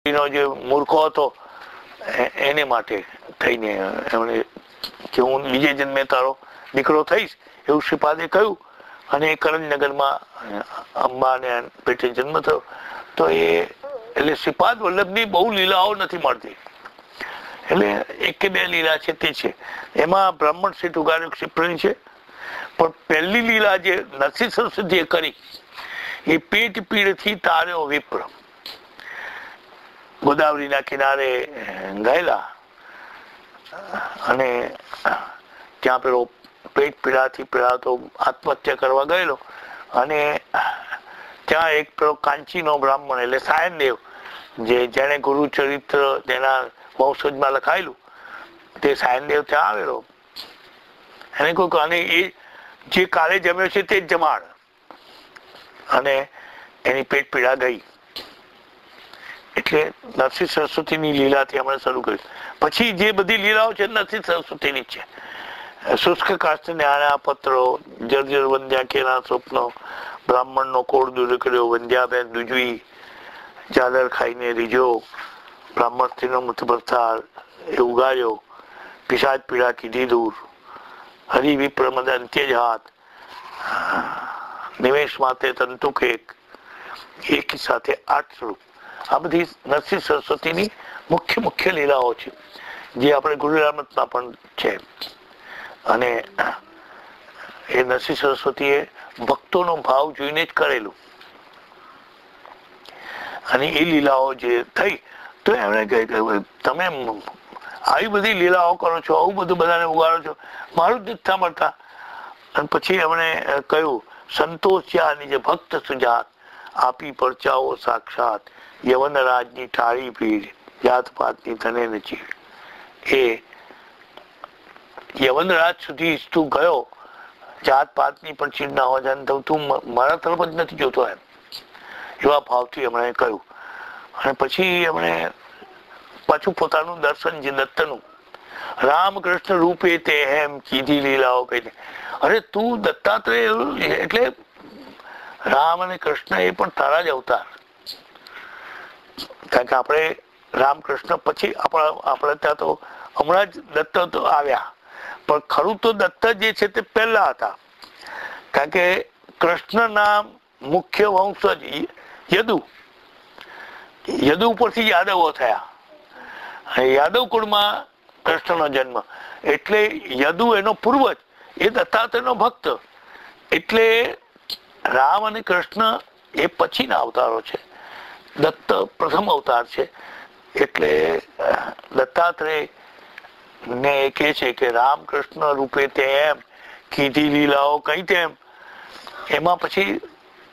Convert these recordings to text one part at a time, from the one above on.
જે મૂર્ખો હતો એને માટે થઈને એમણે કે હું બીજે જન્મે તારો દીકરો થઈશ એવું શ્રીપાદે કહ્યું, અને કરણનગરમાં અંબાને પેટે જન્મ થયો. તો એટલે શ્રીપાદ વલ્લભની બહુ લીલાઓ નથી મળતી, એટલે એક કે બે લીલા છે તે છે. એમાં બ્રાહ્મણ સીટ ઉગાડ્યો ક્ષિપ્રની છે, પણ પહેલી લીલા જે નરસિંહ સરસ્વતીએ કરી એ પેટ પીડથી તાર્યો વિપ્ર. ગોદાવરીના કિનારે ગયેલા અને ત્યાં પેલો પેટ પીડાથી પીડાતો આત્મહત્યા કરવા ગયેલો, અને ત્યાં એક પેલો કાંચીનો બ્રાહ્મણ એટલે સાયનદેવ જેને ગુરુ ચરિત્ર તેના વંશજમાં લખાયેલું તે સાયનદેવ ત્યાં આવેલો. એને કહ્યું અને એ જે કાલે જમ્યો છે તે જ જમાડ, અને એની પેટ પીડા ગઈ. એટલે નરસિંહ સરસ્વતીની લીલાથી આપણે શરૂ કર્યું. પછી જે બધી લીલાઓ છે નરસિંહ સરસ્વતીની છે. શુષ્ક કાષ્ઠને આના પત્રો, જર્જર વંદ્યા કેના સ્વપ્નો, બ્રાહ્મણનો કોળ દૂર કર્યો, વંદ્યાબેન દુજવી, ચાદર ખાઈને રીજો, બ્રાહ્મણ સ્ત્રીનો મૃત્યુભરથાર એ ઉગાડ્યો, પિશાચ પીડા કીધી દૂર, હરિ વિપ્ર મદ અંત્યજ હાથ, નિવેશ માટે તંતુક એક સાથે 8 સ્વરૂપ. આ બધી નરસિંહ સરસ્વતીની મુખ્ય લીલાઓ છે, જે આપણે ગુરુરામતમાં પણ છે. અને એ નરસિંહ સરસ્વતીએ ભક્તોનો ભાવ જોઈને જ કરેલું, અને એ લીલાઓ જે થઈ તો એમણે કહ્યું તમે આવી બધી લીલાઓ કરો છો, આવું બધું બધાને ઉગાડો છો, મારું જ નથી મળતા. અને પછી એમણે કહ્યું સંતોષ જે ભક્ત સુજાત, આપી પરચાઓ સાક્ષાત, યવન રાજની ટાળી ભીડ, જાત પાતની તને નચી. એ યવન રાજ સુધી તું ગયો, જાત પાતની પણ ચીડ ના હોવા જાય, તો તું મારા તરફ જ નથી જોતો એમ, એવા ભાવથી એમણે કહ્યું. અને પછી એમણે પાછું પોતાનું દર્શન જે દત્તનું, રામકૃષ્ણ રૂપે તે એમ કીધી લીલાઓ કહી. અરે તું દત્તાત્રેય એટલે રામ અને કૃષ્ણ એ પણ તારા જ અવતાર. કારણ કે આપણે રામકૃષ્ણ પછી આપણે ત્યાં તો હમણાં જ દત્ત તો આવ્યા, પણ ખરું તો દત્ત જે છે તે પહેલા હતા. કારણ કે કૃષ્ણના મુખ્ય વંશજ યદુ ઉપરથી યાદવો થયા, યાદવ કુળમાં કૃષ્ણનો જન્મ, એટલે યદુ એનો પૂર્વજ, એ દત્તાત્રેયનો ભક્ત. એટલે રામ અને કૃષ્ણ એ પછીના અવતારો છે, દત્ત પ્રથમ અવતાર છે. એટલે દત્તાત્રેય ને એ કહે છે કે રામકૃષ્ણ રૂપે તેમ કીધી લીલાઓ કઈ તેમ. એમાં પછી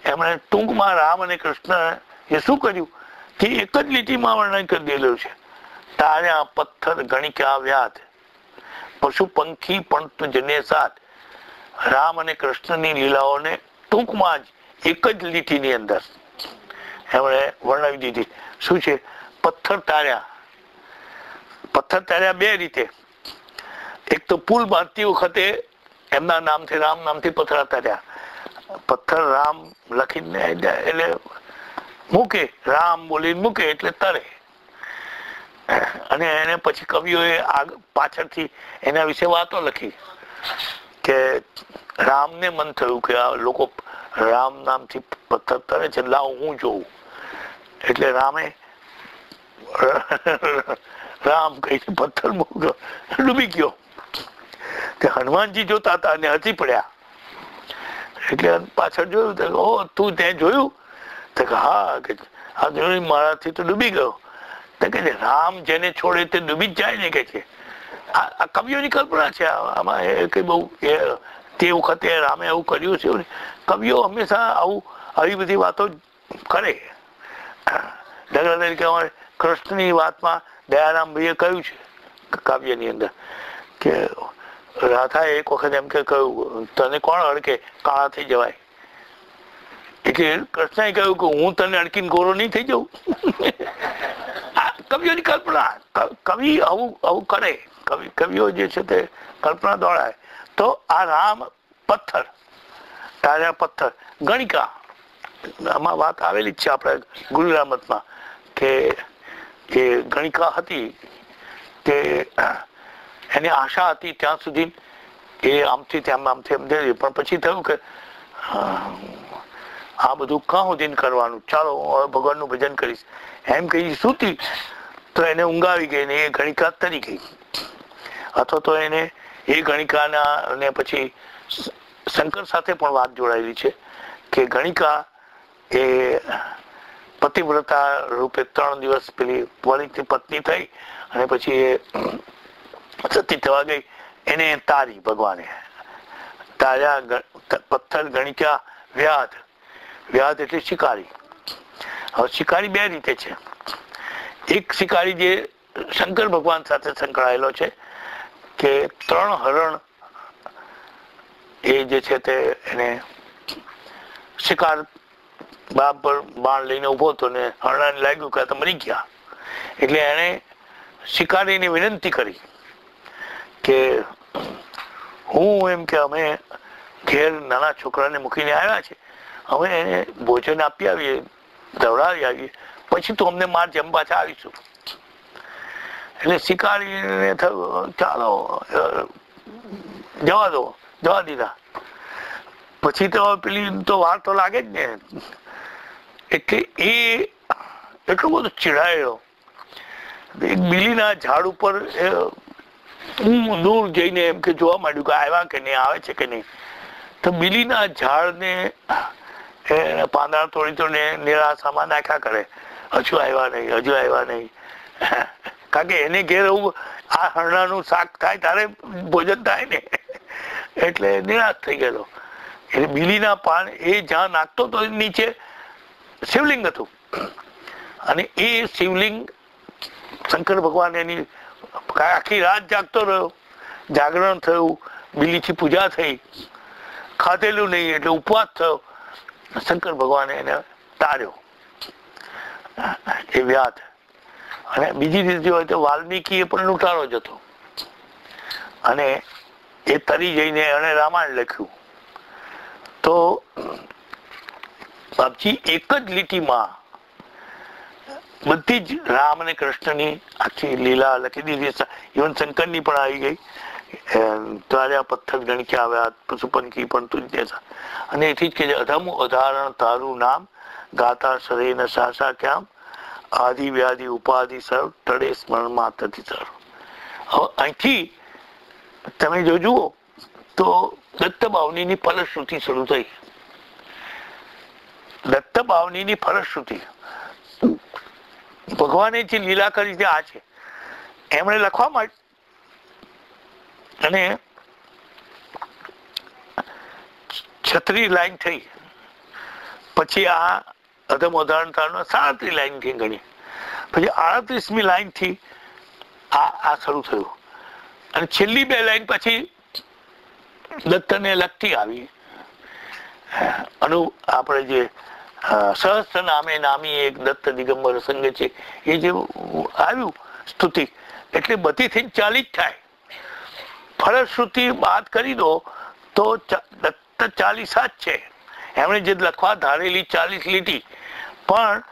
એમણે ટૂંકમાં રામ અને કૃષ્ણ એ શું કર્યું તે એક જ લીટીમાં વર્ણન કરી દેલું છે. તાર્યા પથ્થર ગણિકા વ્યાધ, પશુ પંખી પણ જને સાથ. રામ અને કૃષ્ણની લીલાઓને ટૂંકમાં જ એક જ લીટીની અંદર એમણે વર્ણવી દીધી. શું છે? પથ્થર તાર્યા બે રીતે. એક તો પુલ બાંધતી વખતે એમના નામથી, રામ નામથી પથ્થર તાર્યા. પથ્થર રામ લખીને એટલે મૂકે, રામ બોલીને મૂકે એટલે તરે. અને એને પછી કવિઓએ પાછળથી એના વિશે વાતો લખી કે રામને મન થયું કે આ લોકો રામ નામથી પથ્થર તરે છે, લાવ હું જોઉં. એટલે રામે રામ કહીને પથ્થર મૂક્યો, ડૂબી ગયો. તે હનુમાનજી જોતા હતા અને હસી પડ્યા. એટલે પાછળ જોયું, ઓ તું ત્યાં જોયું? તો કે હા, આ જોયું, મારાથી તો ડૂબી ગયો. તો કે રામ જેને છોડે તે ડૂબી જ જાય ને, કે છે. આ કવિઓની કલ્પના છે. આમાં એ કઈ બહુ તે વખતે રામે એવું કર્યું છે. કવિઓ હંમેશા આવી બધી વાતો કરે. દાખલા તરીકે અમારે કૃષ્ણની વાતમાં દયારામભાઈએ કહ્યું છે કાવ્યની અંદર કે રાધાએ એક વખત એમ કે કહ્યું, તને કોણ અડકે કાળા થઈ જવાય. એટલે કૃષ્ણએ કહ્યું કે હું તને અડકીને ગોરો નહીં થઈ જાઉં. આ કવિઓની કલ્પના. કવિ આવું કરે. કવિઓ જે છે તે કલ્પના દોડાય. તો આ રામ પથ્થર તાર્યા, પથ્થર ગણિકા, આમાં વાત આવેલી જ છે આપણે ગુરુરામતમાં કે એ ગણિકા હતી તે એની આશા હતી ત્યાં સુધી એ આમથી આમથી એમ જઈ, પણ પછી થયું કે આ બધું કાં સુધી કરવાનું, ચાલો હવે ભગવાનનું ભજન કરીશ એમ કહી સૂતી તો એને ઊંઘ આવી ગઈ ને એ ગણિકા તરી ગઈ. અથવા તો એને એ ગણિકાના ને પછી શંકર સાથે પણ વાત જોડાયેલી છે કે ગણિકા એ પતિવ્રતા રૂપે 3 દિવસ પેલી વણિકની પત્ની થઈ અને પછી એ સતી થવા ગઈ. એને તારી ભગવાને તાર્યા પથ્થર ગણિકા વ્યાધ. વ્યાધ એટલે શિકારી. હવે શિકારી 2 રીતે છે. એક શિકારી જે શંકર ભગવાન સાથે સંકળાયેલો છે કે 3 હરણ એ જે છે તે એને શિકાર બાપ પર બાણ લઈને ઉભો હતો ને હરણાને લાગ્યું કે આ તો મરી ગયા. એટલે એને શિકારીને વિનંતી કરી કે હું એમ કે અમે ઘેર નાના છોકરાને મૂકીને આવ્યા છે, હવે એને ભોજન આપી આવીએ, દવડાવી આવીએ, પછી તો અમને માર જેમ પાછા આવીશું. એટલે શિકારીને થયું ચાલો જવા દીધા. પછી તો પેલી તો વાર તો લાગે જ ને. એટલે એ એટલો બધો ચીડાયેલો, એક બીલીના ઝાડ ઉપર દૂર જઈને એમ કે જોવા માંડ્યું કે આવ્યા કે નહીં, આવે છે કે નહીં. તો બીલીના ઝાડને પાંદડા તોડી નિરાશામાં નાખ્યા કરે, હજુ આવ્યા નહીં. કારણ કે એને ઘેર આ હરણાનું શાક થાય તારે ભોજન થાય ને, એટલે નિરાશ થઈ ગયેલો. એટલે બીલીના પાન એ જ્યાં નાખતો તો નીચે શિવલિંગ હતું અને એ શિવલિંગ શંકર ભગવાન એની આખી રાત જાગતો રહ્યો, જાગરણ થયું, બીલીથી પૂજા થઈ, ખાધેલું નહીં એટલે ઉપવાસ થયો. શંકર ભગવાને એને તાર્યો એ વ્યાધ. અને બીજી રીતે હોય તો વાલ્મીકી એ પણ લૂંટારો જ હતો અને એ તરી જઈને એને રામાયણ લખ્યું. તો બાપજી એક જ લીટીમાં બધી જ રામ અને કૃષ્ણની આખી લીલા લખી દીધી. ઇવન શંકરની પણ આવી ગઈ. તાર્યા પથ્થર ગણિકા આવ્યા પશુપંખી પણ તું અને એથી જ કે અધમ ઉદાહરણ તારું નામ ગાતા શરે ન સાસા ક્યામ આદિ વ્યાધિ ઉપાધિ સર્વ તડે સ્મરણ માતથી સર્વ. હવે અહીંથી તમે જો જુઓ તો દત્ત બાવનીની ફલશ્રુતિ શરૂ થઈ. દત્ત બાવનીની ફલશ્રુતિ ભગવાને જે લીલા કરી છે આ છે. એમણે લખવા માટે અને 36 લાઈન થઈ. પછી આ અધમ ઉદાહરણ 37 લાઈન થી ગણી. પછી 38મી લાઈન થી આ શરૂ થયું અને છેલ્લી 2 લાઈન પછી દત્તને લગતી આવી. આપણે જે સહસ્ત્ર નામે નામી એક દત્ત દિગંબર સંગ છે એ જે આવ્યું સ્તુતિ, એટલે બધી થી 40 જ થાય. ફલશ્રુતિ બાદ કરી દો તો દત્ત 40 જ છે. એમણે જે લખવા ધારેલી 40 લીટી પણ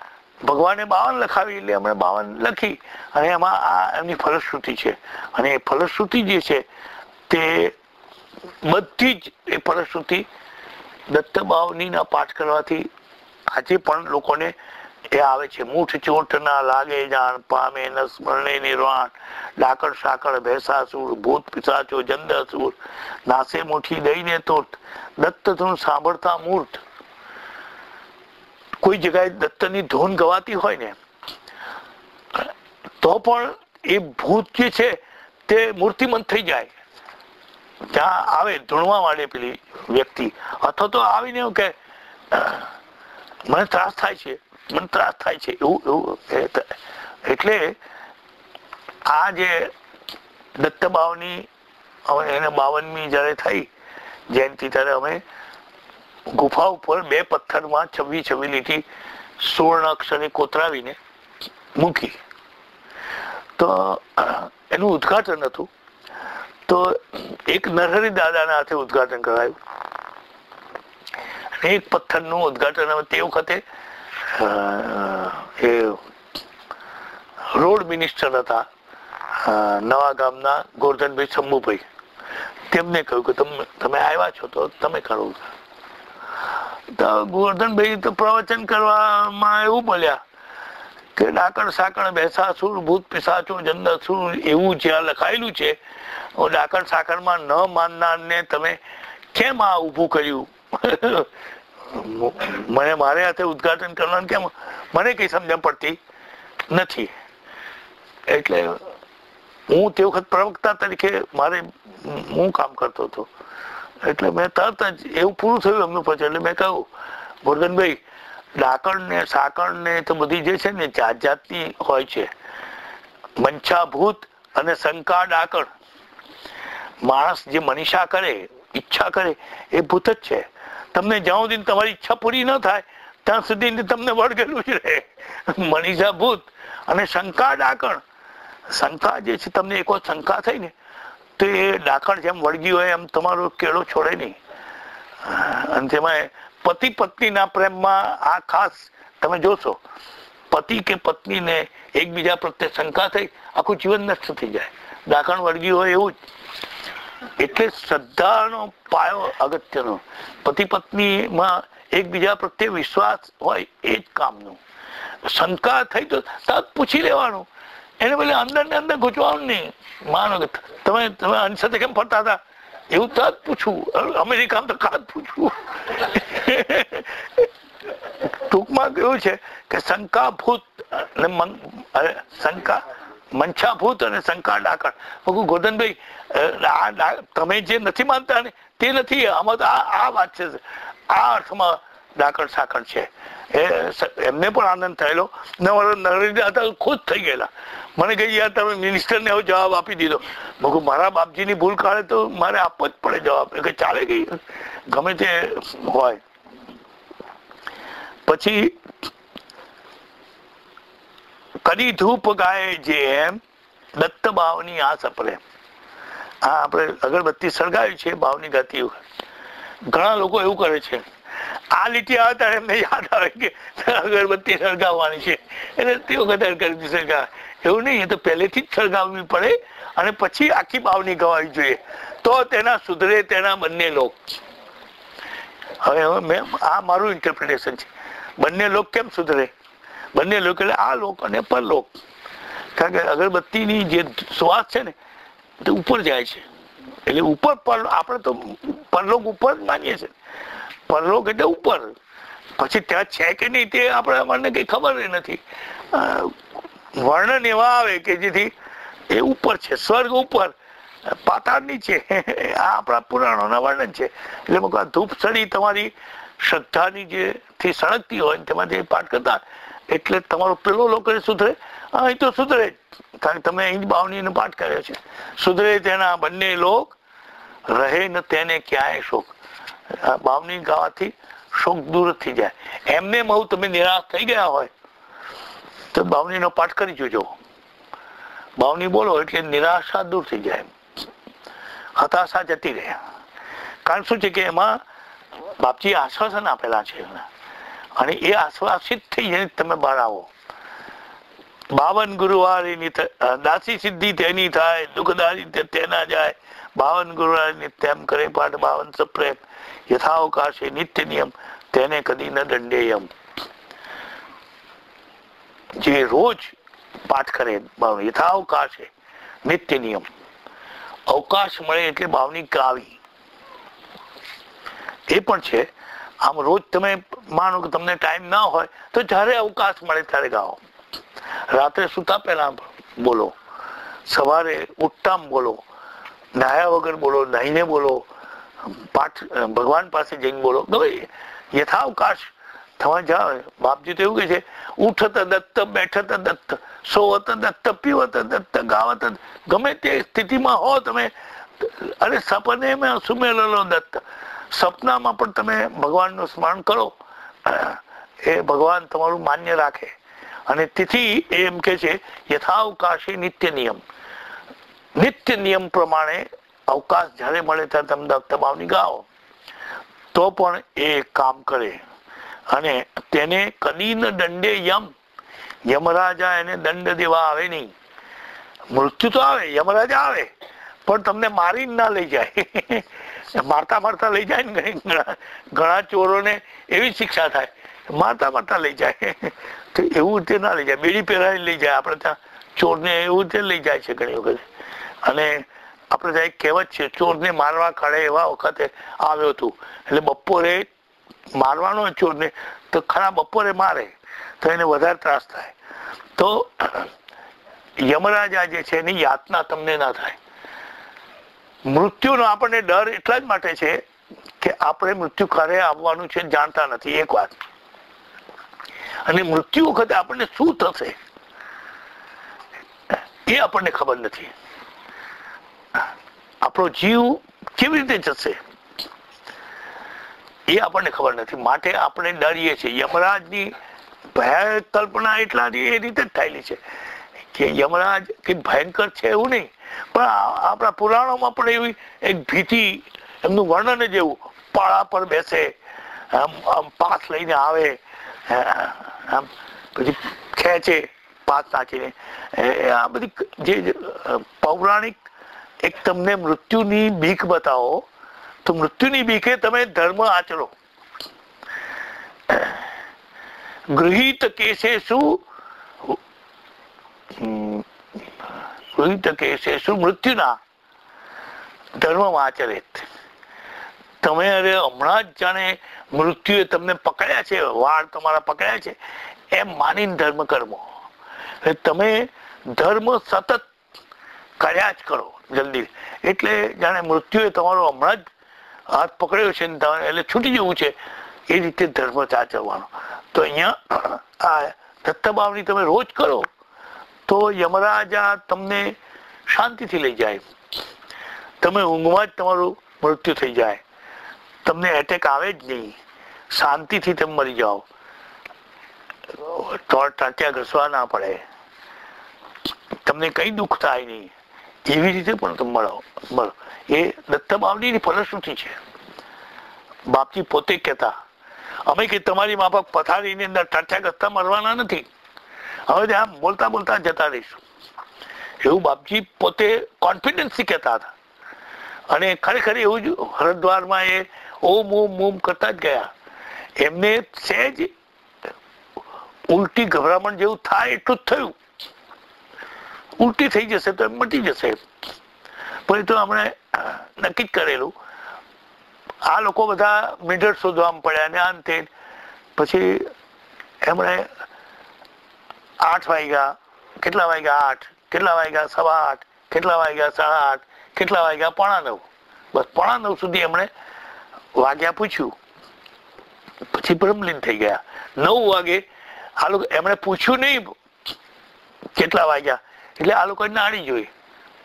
ભગવાને 52 લખાવી એટલે એમણે 52 લખી અને એમાં આ એમની ફલશ્રુતિ છે. અને એ ફલશ્રુતિ જે છે તે બધી જ એ ફલશ્રુતિ દત્ત બાવનીના પાઠ કરવાથી આજે પણ લોકોને એ આવે છે. મૂઠ ચોટ ના લાગે જાણ પામે ન સ્મરણે નિર્વાણ ડાકર સાકળ ભેસાસુર ભૂત પિશાચો જંદાસુર નાસે મુઠી દઈને તોટ દત્ત ધૂન સાંભળતા મૂર્ત. કોઈ જગ્યાએ દત્તની ધૂન ગવાતી હોય ને તો પણ એ ભૂત જે છે તે મૂર્તિમંત થઈ જાય. ત્યાં આવે ધૂણવા માંડે પેલી વ્યક્તિ, અથવા તો આવીને એવું કે મને ત્રાસ થાય છે એવું. એટલે આ જે દત્ત બાવની એને 52મી જયારે થઈ જયંતિ ત્યારે અમે ગુફા ઉપર 2 પથ્થરમાં 26 લીટી 16 અક્ષરની કોતરાવીને મૂકી. તો એનું ઉદ્ઘાટન હતું. તો એક નરહરી દાદાના હાથે ઉદ્ઘાટન કરાયું અને એક પથ્થરનું ઉદ્ઘાટન તે વખતે એ રોડ મિનિસ્ટર હતા નવા ગામના ગોરધનભાઈ શંભુભાઈ. તેમને કહ્યું કે તમે આવ્યા છો તો તમે કરો. તો ગોરધનભાઈ તો પ્રવચન કરવામાં એવું બોલ્યા કે ડાકણ સાકણ બેસાસુર ભૂત પિશાચો જંદસુર એવું જ્યાં લખાયેલું છે, ડાકણ સાકણમાં ન માનનારને તમે કેમ આ ઊભું કર્યું? મારે હાથે ઉદઘાટન કરવાનું કેમ? મને કઈ સમજણ પડતી નથી. એટલે હું તે વખત પ્રવક્તા તરીકે હું કામ કરતો હતો. એટલે મેં તરત જ એવું પૂરું થયું એમનું પછી એટલે મેં કહ્યું, ગોરધનભાઈ, ડાકણ ને સાકણ ને તો બધી જે છે ને જાત જાતની હોય છે. મંછા ભૂત અને શંકા ડાકણ. માણસ જે મનીષા કરે, ઈચ્છા કરે એ ભૂત જ છે. તમને જ્યાં સુધી તમારી ઈચ્છા પૂરી ન થાય ત્યાં સુધી તમને વળગેલું જ રહે. મનીષા ભૂત અને શંકા ડાકણ. શંકા જે છે, તમને એક વખત શંકા થઈ ને તો એ ડાકણ જેમ વળગી હોય એમ તમારો કેળો છોડે નહીં. અને તેમાં પતિ પત્નીના પ્રેમમાં આ ખાસ તમે જોશો, પતિ કે પત્નીને એકબીજા પ્રત્યે શંકા થઈ આખું જીવન નષ્ટ થઈ જાય. ડાકણ વળગી હોય એવું જ. એટલે શ્રદ્ધાનો પાયો અગત્યનો. પતિ પત્નીમાં એકબીજા પ્રત્યે વિશ્વાસ હોય એ જ કામનું. શંકા થઈ તો તરત પૂછી લેવાનું, એને બદલે અંદર ને અંદર ગૂંચવાનું નહીં. માનો કે તમે આની સાથે કેમ ફરતા હતા, એવું તરત પૂછવું. અમેરિકામાં તો કાં પૂછવું. ટૂંકમાં કેવું છે કે શંકાભૂત અને શંકા મંછાભૂત અને શંકા ડાકણ. ગોરધનભાઈ, તમે જે નથી માનતા ને તે નથી. આમાં તો આ વાત છે, આ અર્થમાં ડાકણ સાકણ છે. એમને પણ આનંદ થયેલો. નરેન્દ્ર ખુશ થઈ ગયેલા. મને કહી, યાર તમે મિનિસ્ટરને એવો જવાબ આપી દીધો. મારા બાપજીની ભૂલ કાઢે તો મારે આપવો જ પડે જવાબ. કે ચાલે ગઈ, ગમે તે હોય. પછી કદી ધૂપ ગાય જેમ દત્ત ભાવની આ સપરે. આ આપણે અગરબત્તી સળગાવી છે ભાવની ગાતી. ઘણા લોકો એવું કરે છે. આ લીટી આવે ત્યારે એમને યાદ આવે કે અગરબત્તી સળગાવવાની છે, એટલે તે વખતે અગરબત્તી સળગાવે. એવું નહીં, એ તો પહેલેથી જ સળગાવવી પડે અને પછી આખી બાવની ગવાવી જોઈએ, તો તેના સુધરે તેના બંને લોક. હવે મેં આ મારું ઇન્ટરપ્રિટેશન છે. બંને લોક કેમ સુધરે? બંને લોક એટલે આ લોક અને પરલોક. કારણ કે અગરબત્તીની જે શ્વાસ છે ને તે ઉપર જાય છે, એટલે ઉપર આપણે તો પરલોક ઉપર જ માનીએ છીએ. પરલોક એટલે ઉપર. પછી ત્યાં છે કે નહીં તે આપણને કઈ ખબર નથી. વર્ણન એવા આવે કે જેથી એ ઉપર છે, સ્વર્ગ ઉપર, પાતાળ નીચે. આ આપણા પુરાણોના વર્ણન છે. એટલે ધૂપ સળી તમારી શ્રદ્ધાની જે થી સળગતી હોય તેમાંથી પાઠ કરતા, એટલે તમારો પેલો લોક સુધરે. અહીં તો સુધરે જ, કારણ કે તમે અહીં બાવનીનો પાઠ કર્યો છે. સુધરે તેના બંને લોક, રહે ન તેને ક્યાંય શોક. બાવની ગાવાથી શોક દૂર થઈ જાય. એમને બહુ તમે નિરાશ થઈ ગયા હોય તો બાવનીનો પાઠ કરી જોજો. બાવની બોલો એટલે નિરાશા દૂર થઈ જાય, હતાશા જતી રહે. કારણ શું છે કે એમાં બાપજી આશ્વાસન આપેલા છે અને એ આશ્વાસિત થઈ જાય તમે બહાર આવો. 52 ગુરુવારની દાસી સિદ્ધિ તેની થાય, દુઃખદારી તેના જાય. 52 ગુરુવારની તેમ કરે પાઠ 52 પ્રેમ, યથાવકાશે નિત્ય નિયમ, તેને કદી ન દંડેયમ. જે રોજ પાઠ કરે યથાવકાશે નિત્ય નિયમ, અવકાશ મળે એટલે ભાવની ગાવી એ પણ છે. આમ રોજ તમે માનો કે તમને ટાઈમ ના હોય તો જ્યારે અવકાશ મળે ત્યારે ગાઓ. રાત્રે સુતા પહેલા બોલો, સવારે ઉઠતા બોલો, નાહ્યા વગર બોલો, નાહીને બોલો, પાઠ ભગવાન પાસે જઈને બોલો. ગમે યથાવકાશ તમારે જાઓ. બાપજી તો એવું કહે છે, ઉઠત દત્ત, બેઠત દત્ત, સોવત દત્ત, પીવત દત્ત, ગાવત. ગમે તે સ્થિતિમાં હો તમે, અરે સપને મેં સુમેલો દત્ત. સપનામાં પણ તમે ભગવાનનું સ્મરણ કરો, એ ભગવાન તમારું માન્ય રાખે. અને તેથી એમ કે છે યથાવકાશી નિત્ય નિયમ. નિત્ય નિયમ પ્રમાણે અવકાશ જ્યારે મળે ત્યારે તમે દત્ત ભાવની ગાઓ તો પણ એ કામ કરે. અને તેને કદી ન દંડે યમ, યમરાજા એને દંડ દેવા આવે નહીં. મૃત્યુ તો આવે, યમરાજા આવે, પણ તમને મારી ના લઈ જાય. મારતા મારતા લઈ જાય ને. ઘણા ચોરોને એવી શિક્ષા થાય, મારતા મારતા લઈ જાય. તો એવું રીતે ના લઈ જાય, બેડી પહેરાવી લઈ જાય. આપણે ત્યાં ચોરને એવું રીતે લઈ જાય છે ઘણી વખત. અને આપણે ત્યાં એક કહેવત છે, ચોરને મારવા ખડે એવા વખતે આવ્યો હતું. એટલે બપોરે મારવાનો ચોરને તો ખરા બપોરે મારે તો એને વધારે ત્રાસ થાય. તો યમરાજા જે છે એની યાતના તમને ના થાય. મૃત્યુનો આપણને ડર એટલા જ માટે છે કે આપણે મૃત્યુ ક્યારે આવવાનું છે જાણતા નથી, એક વાત. અને મૃત્યુ વખતે આપણને શું થશે એ આપણને ખબર નથી. આપણો જીવ કેવી રીતે જશે એ આપણને ખબર નથી. માટે આપણે ડરીએ છીએ. યમરાજની ભયાનક કલ્પના એટલા એ રીતે જ થયેલી છે કે યમરાજ કઈ ભયંકર છે એવું નહીં, પણ આપણા પુરાણોમાં પણ એવી એક ભીતિ, એમનું વર્ણન જ એવું. પાળા પર બેસે, આમ પાસ લઈને આવે, આમ પછી ખેંચે પાસ નાખીને. આ બધી જે પૌરાણિક એક તમને મૃત્યુની બીક બતાવો તો મૃત્યુની બીકે તમે ધર્મ આચરો. ગૃહિત કેસેષુ મૃત્યુના ધર્મ આચરેત. તમે અરે હમણાં જ જાણે મૃત્યુએ તમને પકડ્યા છે, વાળ તમારા પકડ્યા છે એમ માનીને ધર્મ કરવો. તમે ધર્મ સતત કર્યા જ કરો જલ્દી. એટલે જાણે મૃત્યુએ તમારો હમણાં જ હાથ પકડ્યો છે ને એટલે છૂટી જવું છે એ રીતે ધર્મ સાચવવાનો. તો અહીંયા આ દત્તભાવની તમે રોજ કરો તો યમરાજા તમને શાંતિથી લઈ જાય. તમે ઊંઘમાં જ તમારું મૃત્યુ થઈ જાય, તમને એટેક આવે જ નહીં, શાંતિથી તમે મરી જાઓ. ટાંટિયા ઘસવા ના પડે, તમને કઈ દુઃખ થાય નહીં, એવી રીતે પણ તમે મળો. એ દત્તભાવની ફલશ્રુતિ છે. બાપજી પોતે કહેતા, અમે કે તમારી માફક પથારીની અંદર ટાંટિયા ઘસતા મરવાના નથી, હવે ત્યાં બોલતા બોલતા જતા રહીશું. એવું બાપજી પોતે કોન્ફિડન્સથી કહેતા હતા. અને ખરેખર એવું જ હરિદ્વારમાં એ ઓમ ઓમ ઓમ કરતા જ ગયા. એમને સહેજ ઉલટી ગભરામણ જેવું થાય એટલું જ થયું. ઉલટી થઈ જશે તો એમ મટી જશે, પણ એ તો આપણે નક્કી જ કરેલું. આ લોકો બધા મીટર શોધવામાં પડ્યા ને અંતે પછી એમણે 8 વાગ્યા, કેટલા વાગ્યા 8, કેટલા વાગ્યા 8:15, કેટલા વાગ્યા 8:30, કેટલા વાગ્યા 9:15, બસ 9:15 સુધી એમણે વાગ્યા પૂછ્યું. પછી બ્રહ્મલીન થઈ ગયા. 9 વાગે આ લોકો એમણે પૂછ્યું નહીં કેટલા વાગ્યા, એટલે આ લોકોએ નાડી જોઈ.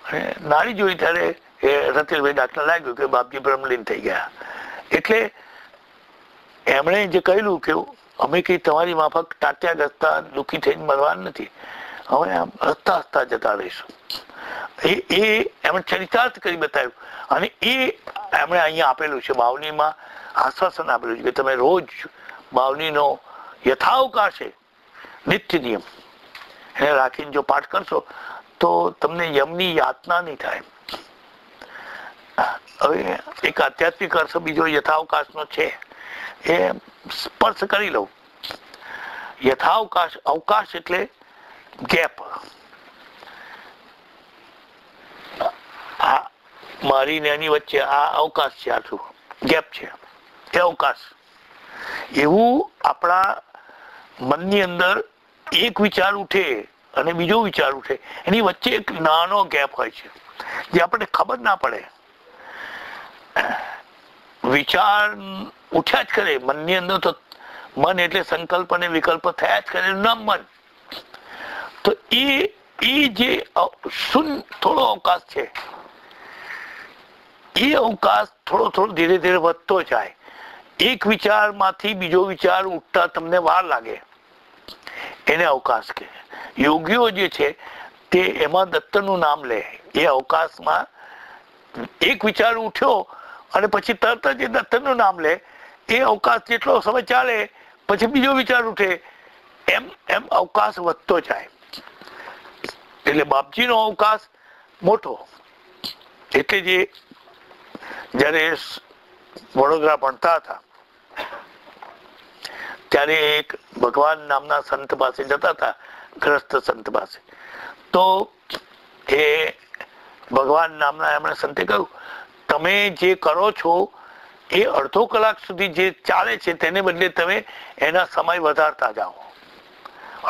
અને નાડી જોઈ ત્યારે રતિલભાઈ ડાક્ટર લાગ્યું કે બાપજી બ્રહ્મલીન થઈ ગયા. એટલે એમણે જે કહેલું કે અમે કઈ તમારી માફક ટાંટિયા ઘસતા દુઃખી થઈને મરવાનું નથી, હવે આમ હસતા હસતા જતા રહીશું. એ એમણે ચરિતાર્થ કરી બતાવ્યું. અને એ એમણે અહીંયા આપેલું છે, બાવનીમાં આશ્વાસન આપેલું છે કે તમે રોજ બાવનીનો યથાવકાશે નિત્ય નિયમ એને રાખીને જો પાઠ કરશો તો તમને યમની યાતના નહીં થાય. હવે એક આધ્યાત્મિક અર્થ બીજો યથાવકાશનો છે, એ સ્પર્શ કરી લઉં. યથાવકાશ, અવકાશ એટલે ગેપ. મારી ને એની વચ્ચે આ અવકાશ છે, આટલું ગેપ છે, એ અવકાશ. એવું આપણા મનની અંદર એક વિચાર ઉઠે અને બીજો વિચાર ઉઠે, એની વચ્ચે એક નાનો ગેપ હોય છે જે આપણને ખબર ના પડે. વિચાર ઉઠ્યા જ કરે મનની અંદર, તો મન એટલે સંકલ્પ અને વિકલ્પ થયા જ કરે, એનું નામ મન. તો એ જે થોડો અવકાશ છે, એ અવકાશ થોડો ધીરે ધીરે વધતો જાય. એક વિચારમાંથી બીજો વિચાર ઉઠતા તમને વાર લાગે, એને અવકાશ કહે. યોગીઓ જે છે તે એમાં દત્તનું નામ લે. એ અવકાશમાં એક વિચાર ઉઠ્યો અને પછી તરત જ એ દત્તનું નામ લે. એ અવકાશ જેટલો સમય ચાલે પછી બીજો વિચાર ઉઠે, એમ એમ અવકાશ વધતો જાય. એટલે બાપજીનો અવકાશ મોટો. એટલે જે જયારે વડોદરા ભણતા હતા ત્યારે એક ભગવાન નામના સંત પાસે જતા હતા, ગ્રસ્ત સંત પાસે. તો એ ભગવાન નામના એમણે સંતે કહ્યું, તમે જે કરો છો એ અડધો કલાક સુધી જે ચાલે છે તેને બદલે તમે એના સમય વધારતા જાઓ.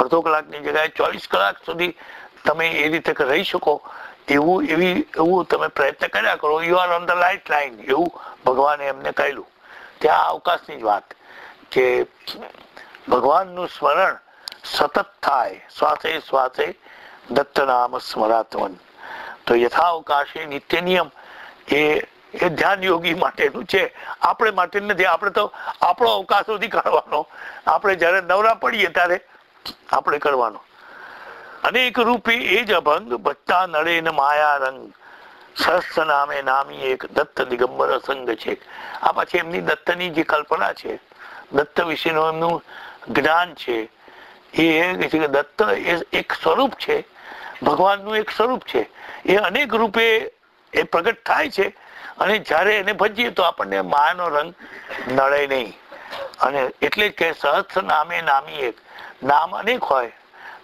અડધો કલાકની જગ્યાએ 24 કલાક સુધી તમે એ રીતે રહી શકો એવું તમે પ્રયત્ન કર્યા કરો. You are on the light line, એવું ભગવાને એમને કહેલું. ત્યાં અવકાશની જ વાત કે ભગવાનનું સ્મરણ સતત થાય, શ્વાસે શ્વાસે દત્ત નામ સ્મરાત્મન. તો યથાવકાશે નિત્ય નિયમ એ ધ્યાન યોગી માટેનું છે, આપણે માટે નથી. આપણે તો આપણો અવકાશ નથી કાઢવાનો, આપણે જયારે નવરા પડીએ ત્યારે આપણે કરવાનો. અનેક રૂપે એ જ અભંગ બચતા નડે ન માયા રંગ, સહસ્ત્ર નામે નામી એક દત્ત દિગંબર સંગ છે. આ પછી એમની દત્તની જે કલ્પના છે, દત્ત વિશેનું એમનું જ્ઞાન છે, એ છે કે દત્ત એ એક સ્વરૂપ છે, ભગવાનનું એક સ્વરૂપ છે. એ અનેક રૂપે એ પ્રગટ થાય છે અને જ્યારે એને ભજીએ તો આપણને માયાનો રંગ નડે નહીં. અને એટલે જ કે સહસ્ત્ર નામે નામી એક, નામ અનેક હોય,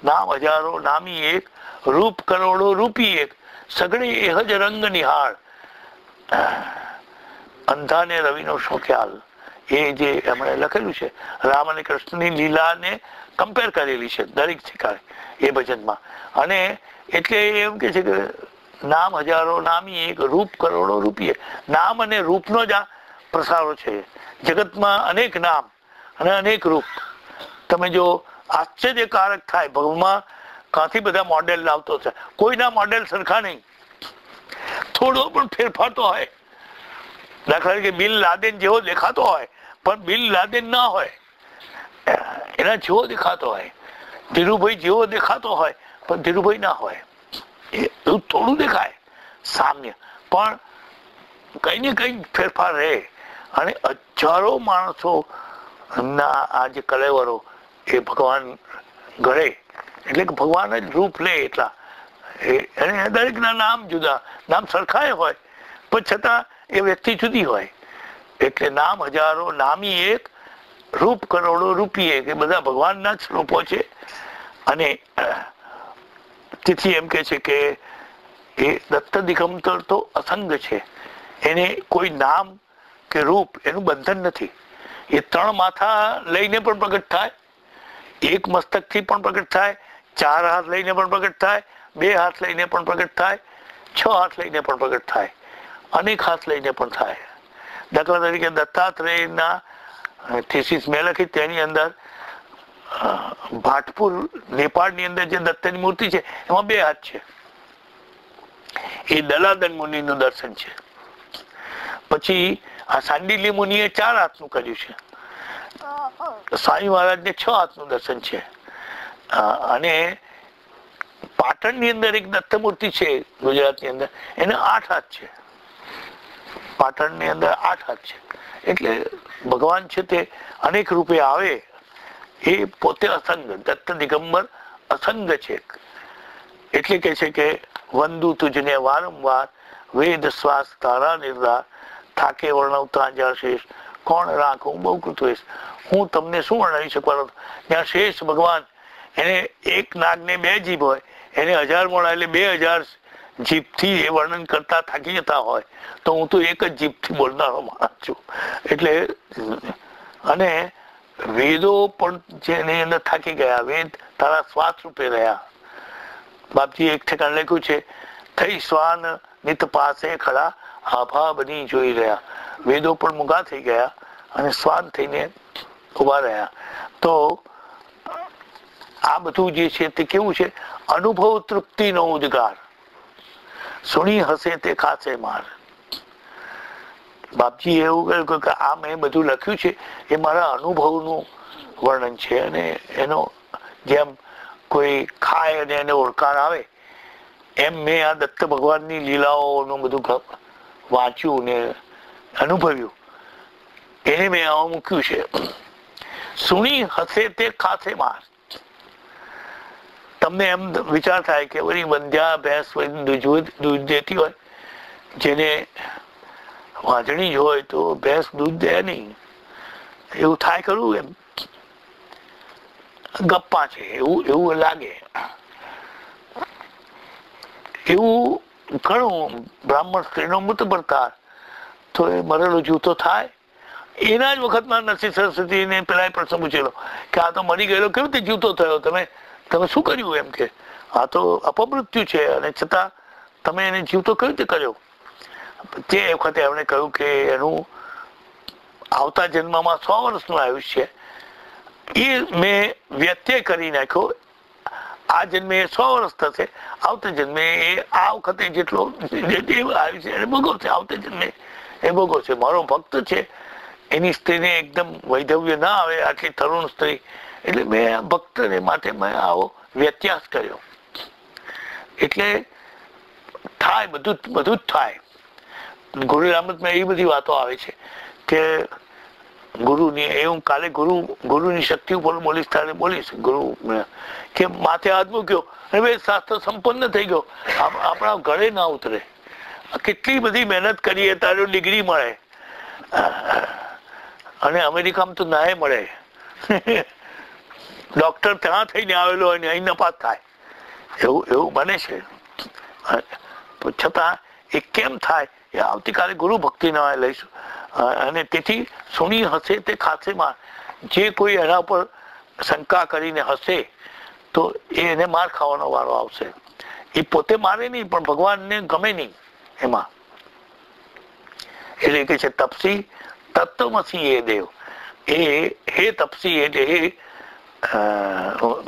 નામ હજારો નામી એક, રૂપ કરોડો રૂપી એક, સગડે એહ જ રંગ નિહાળ, અંધાને રવિનો શું ખ્યાલ. એ જે એમણે લખેલું છે, રામ અને કૃષ્ણની લીલાને કમ્પેર કરેલી છે દરેક ઠેકાણે એ ભજનમાં. અને એટલે એમ કે છે કે નામ હજારો નામી એક, રૂપ કરોડો રૂપી એક. નામ અને રૂપનો જ આ પ્રસારો છે. જગતમાં અનેક નામ અને અનેક રૂપ. તમે જો આશ્ચર્યકારક થાય, ભગવાન કાંથી બધા મોડેલ લાવતો છે. કોઈના મોડેલ સરખા નહીં, થોડો પણ ફેરફાર તો હોય. દાખલા તરીકે બિન લાદેન જેવો દેખાતો હોય પણ બિન લાદેન ના હોય, એના જેવો દેખાતો હોય. ધીરુભાઈ જેવો દેખાતો હોય પણ ધીરુભાઈ ના હોય. એવું થોડું દેખાય સામ્ય, પણ કઈ ને કઈ ફેરફાર રહે. અને હજારો માણસો ના આ જે કલેવરો એ ભગવાન ઘડે, એટલે કે ભગવાન જ રૂપ લે એટલા. અને દરેકના નામ જુદા, નામ સરખાય હોય પણ છતાં એ વ્યક્તિ જુદી હોય. એટલે નામ હજારો નામી એક, રૂપ કરોડો રૂપી એક, એ બધા ભગવાનના જ રૂપો છે. અને તેથી એમ કે છે કે એ દત્ત દિગંબર તો અસંગ છે, એને કોઈ નામ કે રૂપ એનું બંધન નથી. એ 3 માથા લઈને પણ પ્રગટ થાય, 1 મસ્તકથી પણ પ્રગટ થાય, 4 હાથ લઈને પણ પ્રગટ થાય, 2 હાથ લઈને પણ પ્રગટ થાય, 6 હાથ લઈને પણ પ્રગટ થાય, અનેક હાથ લઈને પણ થાય. દાખલા તરીકે દત્તાત્રેયના થીસીસ મેં લખી, તેની અંદર ભાટપુર નેપાળની અંદર જે દત્તની મૂર્તિ છે એમાં 2 હાથ છે. એ દલાદન મુનિનું દર્શન છે. પછી આ સાંડિલ્ય મુનિએ 4 હાથનું કર્યું છે. સ્વામી મહારાજને 6 હાથનું દર્શન છે. અને પાટણની અંદર એક દત્ત મૂર્તિ છે ગુજરાતની અંદર, એને 8 હાથ છે. પાટણની અંદર 8 હાથ છે. એટલે ભગવાન છે તે અનેક રૂપે આવે. એ પોતે અસંગ, દત્ત દિગંબર અસંગ છે. એટલે કે છે કે વંદુ તુજને વારંવાર, વેદ શ્વાસ તારા નિર્ધાર, થાકે વર્ણવતા જ્યાં શેષ, કોણ રાખું બહુ કૃતવેશ. હું તમને શું વર્ણવી શકવાનો. જ્યાં શેષ ભગવાન, એને એક નાગને 2 જીભ હોય, એને 1000 મોડા એટલે 2000 જીભથી એ વર્ણન કરતા થાકી જતા હોય, તો હું તો એક જ જીભથી બોલનારો માણસ છું. એટલે અને વેદો પણ જેની અંદર થાકી ગયા, વેદ તારા શ્વાસ રૂપે રહ્યા. બાપજી એક ઠેકાણ લખ્યું છે, થઈ શ્વાન નિત પાસે ખડા, આભા બની જોઈ રહ્યા. વેદો પણ મૂંગા થઈ ગયા અને શ્વાન થઈને ઉભા રહ્યા. તો આ બધું જે છે તે કેવું છે, અનુભવ તૃપ્તિનો ઉદ્ગાર, સુણી હશે તે ખાશે માર. બાપજી એવું કહ્યું કે આ મેં બધું લખ્યું છે એ મારા અનુભવનું વર્ણન છે. અને એનો જેમ કોઈ ખાય અને એને ઓળકાર આવે એમ મેં આ દત્ત ભગવાનની લીલાઓનું બધું વાંચ્યું ને અનુભવ્યું, એને મેં આમાં મૂક્યું છે. સુણી હશે તે ખાશે માર. તમને એમ વિચાર થાય કે વળી બંધ્યા ભેંસ દૂધ દેતી હોય, જેને વાંજણી જ હોય તો ભેંસ દૂધ દે નહીં, એવું થાય ખરું? એમ ગપ્પા છે એવું લાગે. એવું ઘણું બ્રાહ્મણ સ્ત્રીનો મૃતપરતાર તો એ મરેલો જૂતો થાય. એના જ વખતમાં નરસિંહ સરસ્વતીને પેલા પ્રશ્ન પૂછેલો કે આ તો મરી ગયેલો કેવી રીતે જીવતો થયો, તમે શું કર્યું? એમ કે આ તો અપમૃત્યુ છે અને છતાં તમે એને જીવતો કેવી રીતે કર્યો? તે વખતે એમણે કહ્યું કે એનું આવતા જન્મમાં 100 વર્ષનું આયુષ્ય એ મેં વ્યત્યય કરી નાખ્યો. આ જન્મે 100 વર્ષ થશે, આવતા જન્મે એ આ વખતે જેટલો આયુષ્ય એને ભોગવશે, આવતા જન્મે એ ભોગવશે. મારો ભક્ત છે, એની સ્ત્રીને એકદમ વૈધવ્ય ના આવે, આટલી તરુણ સ્ત્રી, એટલે મેં ભક્તને માટે મેં આવો વ્યત્યાસ કર્યો. એટલે થાય બધું જ થાય. ગુરુ રામતમાં એ બધી વાતો આવે છે કે ગુરુની એ હું કાલે ગુરુની શક્તિ ઉપર બોલીશ, ત્યારે બોલીશ ગુરુ કે માથે હાથ મૂક્યો હવે શાસ્ત્ર સંપન્ન થઈ ગયો, આપણા ઘરે ના ઉતરે. કેટલી બધી મહેનત કરીએ તારો ડિગ્રી મળે, અને અમેરિકામાં તો ના મળે. ડોક્ટર ત્યાં થઈને આવેલો હોય ને અહીં નપાસ થાય, એવું બને છે. છતાં એ કેમ થાય એ આવતીકાલે ગુરુ ભક્તિના લઈશું. અને તેથી સુણી હશે તે ખાસે માર. જે કોઈ એના ઉપર શંકા કરીને હશે તો એને માર ખાવાનો વારો આવશે. એ પોતે મારે નહીં, પણ ભગવાનને ગમે નહીં એમાં. એટલે કે છે તપસી તત્વમસી એ દેવ. એ હે તપસી એટલે એ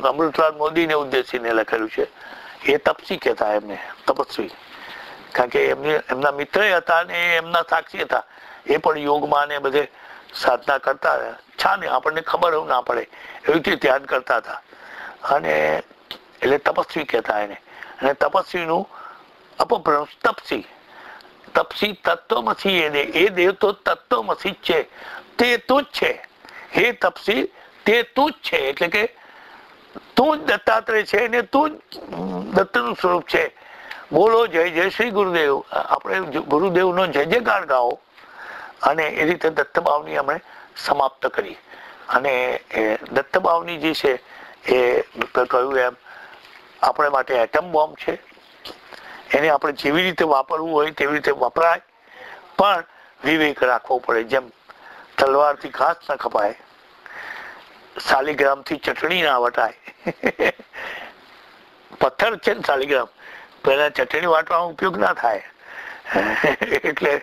અમૃતલાલ મોદીને ઉદ્દેશીને લખેલું છે. એ તપસી કહેતા એમને, તપસ્વી. કારણ કે એમના મિત્ર હતા ને એમના સાક્ષી હતા. એ પણ યોગમાં ને બધે સાધના કરતા છા ને આપણને ખબર એવું ના પડે એવી રીતે ધ્યાન કરતા હતા. અને એટલે તપસ્વી કહેતા એને. અને તપસ્વીનું અપભ્રંશ તપસી. તપસી તત્વમસી એ દેવ તો તત્વમસી જ છે, તે તું જ છે. હે તપસી તે તું જ છે, એટલે કે તું જ દત્તાત્રેય છે ને તું જ દત્તનું સ્વરૂપ છે. બોલો જય જય શ્રી ગુરુદેવ. આપણે ગુરુદેવનો જય જયકાર ગાઓ. અને એ રીતે દત્તભાવની અમે સમાપ્ત કરી. અને દત્તભાવની જે છે એ કહ્યું એમ આપણે માટે એટમ બોમ્બ છે. એને આપણે જેવી રીતે વાપરવું હોય તેવી રીતે વપરાય, પણ વિવેક રાખવો પડે. જેમ તલવારથી ઘાસ ના કપાય, શાલિગ્રામથી ચટણી ના વટાય. પથ્થર છે ને શાલિગ્રામ, પેલા ચટણી વાટવાનો ઉપયોગ ના થાય. એટલે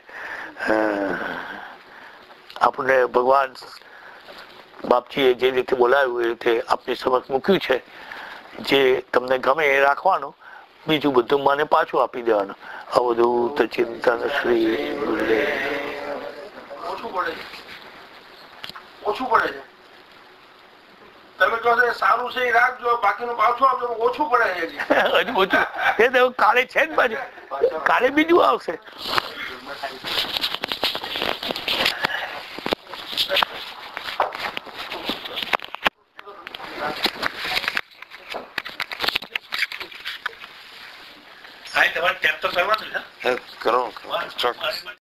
આપણે ભગવાન બાપજીએ જે રીતે બોલાવ્યું એ રીતે આપની સમક્ષ મૂક્યું છે. જે તમને ગમે એ રાખવાનું, બીજું બધું મને પાછું આપી દેવાનું. અવધૂત ચિંતન શ્રી ગુરુદેવ. ઓછું પડે છે. તમે કહો સારું છે એ રાખજો, બાકીનું પાછું આપજો, ઓછું પડે છે. હજુ ઓછું એ તો કાલે છે જ બાજુ, કાલે બીજું આવશે. તમારે ટેપ તો કરવાનું છે. કરો ચોક્કસ.